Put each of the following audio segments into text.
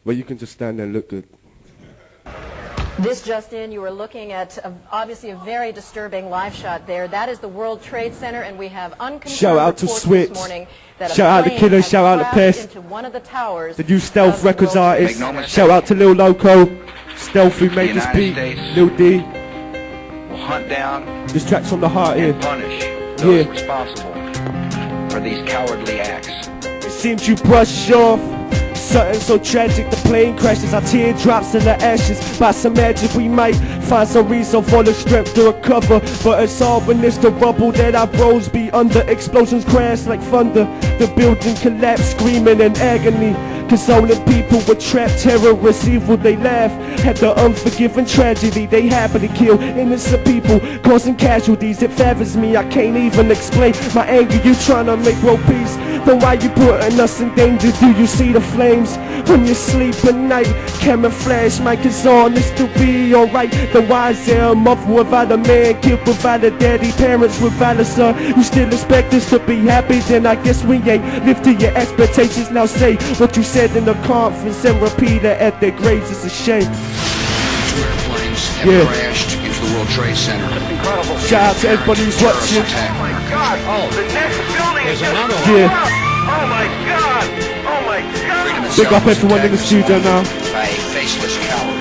Well, you can just stand there and look good. This just in, you are looking at obviously a very disturbing live shot there. That is the World Trade Center, and we have unconfirmed reports this morning that shout out to Killer, shout out to Pest, into one of the towers. The new Stealth Records artist. Shout out to Lil Loco, Stealthy Make This Beat, Lil D. Will hunt down this track's from the heart here. And punish those responsible for these cowardly acts. It seems you brush off something so tragic, the plane crashes, our teardrops in the ashes. By some magic we might find some reason for the strength to recover, but it's all when it's the rubble that our roads be under. Explosions crash like thunder, the building collapse screaming in agony. Consoling people with trapped terrorists, evil they laugh at the unforgiven tragedy. They happily kill innocent people, causing casualties. It fathers me, I can't even explain my anger. You trying to make world peace, then why you putting us in danger? Do you see the flames when you sleep at night? Camera flash, mic is on, it's to be alright. Then why is there a mother without a man, kid without a daddy, parents without a son? You still expect us to be happy? Then I guess we ain't lived to your expectations. Now say what you said in the conference and repeat it at their graves. It's a shame. 2 airplanes have crashed into the World Trade Center. That's incredible. Shout out to everybody who's watching. Oh my God! Oh, the next building is just yeah. Oh my God! Oh my God! Big up everyone in the studio now. By a faceless coward.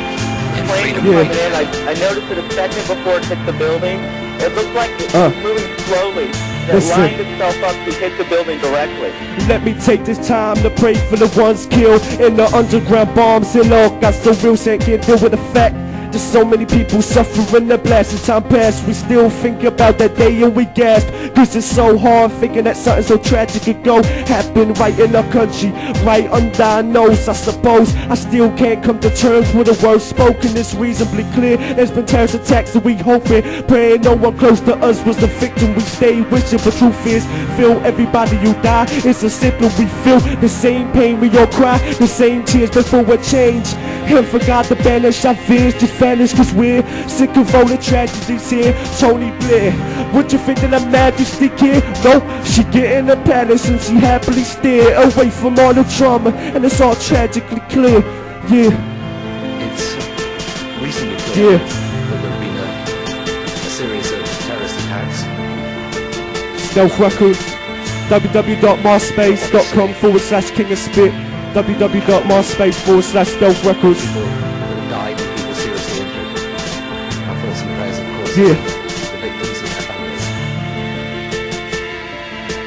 Plane coming in. I noticed it a second before it hit the building. It looked like it was moving slowly. It lined itself up to hit the building directly. Let me take this time to pray for the ones killed in the underground bombs and all. Got so real, saying can't deal with the fact. Just so many people suffering the blast. As time passed, we still think about that day and we gasp. Cause it's so hard thinking that something so tragic could go happen right in our country, right under our nose. I suppose I still can't come to terms with the words spoken. It's reasonably clear there's been terrorist attacks that we hoping, praying no one close to us was the victim. We stay wishing, but truth is, feel everybody you die. It's a simple, we feel the same pain, we all cry the same tears before a change. And forgot to banish our fears, just vanish cause we're sick of all the tragedies here. Tony Blair, what you think that I'm majesty here? No, she getting a palace and she happily stare away from all the trauma, and it's all tragically clear. Yeah, it's reasonably clear yeah. that there have been a series of terrorist attacks. Stealth Records, www.marspace.com/King of Spit, www.marspace/Stealth Records. People that have died and people seriously injured. Our thoughts and prayers, of course, yeah. The victims and their families.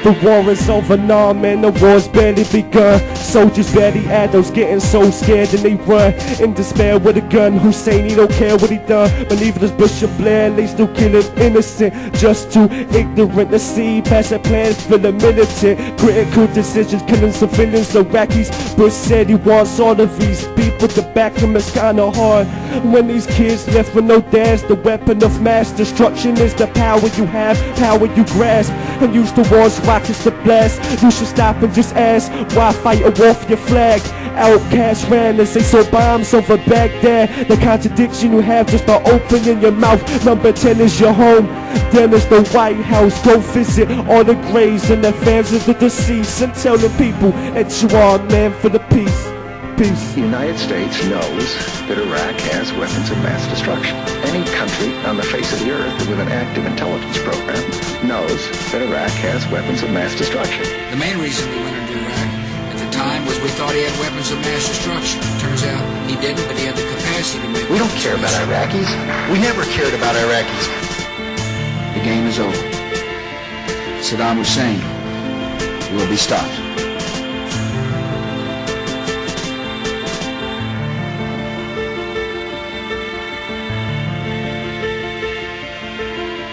The war is over now, man, the war's barely begun. Soldiers barely adults getting so scared and they run in despair with a gun. Hussein, he don't care what he done, but neither does Bush or Blair. They still killing innocent, just too ignorant to see past their plans for the militant. Critical decisions, killing civilians, Iraqis. Bush said he wants all of these people to back him. It's kinda hard when these kids left with no dads. The weapon of mass destruction is the power you have, power you grasp, and use the war's rockets to blast. You should stop and just ask, why fight a war for your flag? Outcasts ran as they saw bombs over Baghdad. The contradiction you have just by opening your mouth. Number 10 is your home, then is the White House. Go visit all the graves and the families of the deceased and tell the people that you are a man for the peace. Peace. The United States knows that Iraq has weapons of mass destruction. Any country on the face of the earth with an active intelligence program knows that Iraq has weapons of mass destruction. The main reason we went into Iraq at the time was we thought he had weapons of mass destruction. Turns out he didn't, but he had the capacity to make. We don't care about Iraqis. We never cared about Iraqis. The game is over. Saddam Hussein will be stopped.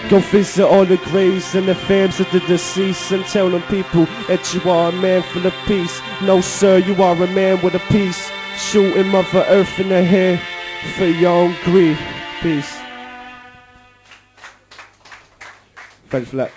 Go visit all the graves and the families of the deceased and tell them people that you are a man for the peace. No sir, you are a man with a piece, shooting Mother Earth in the head for your own greed. Peace. Thanks for that.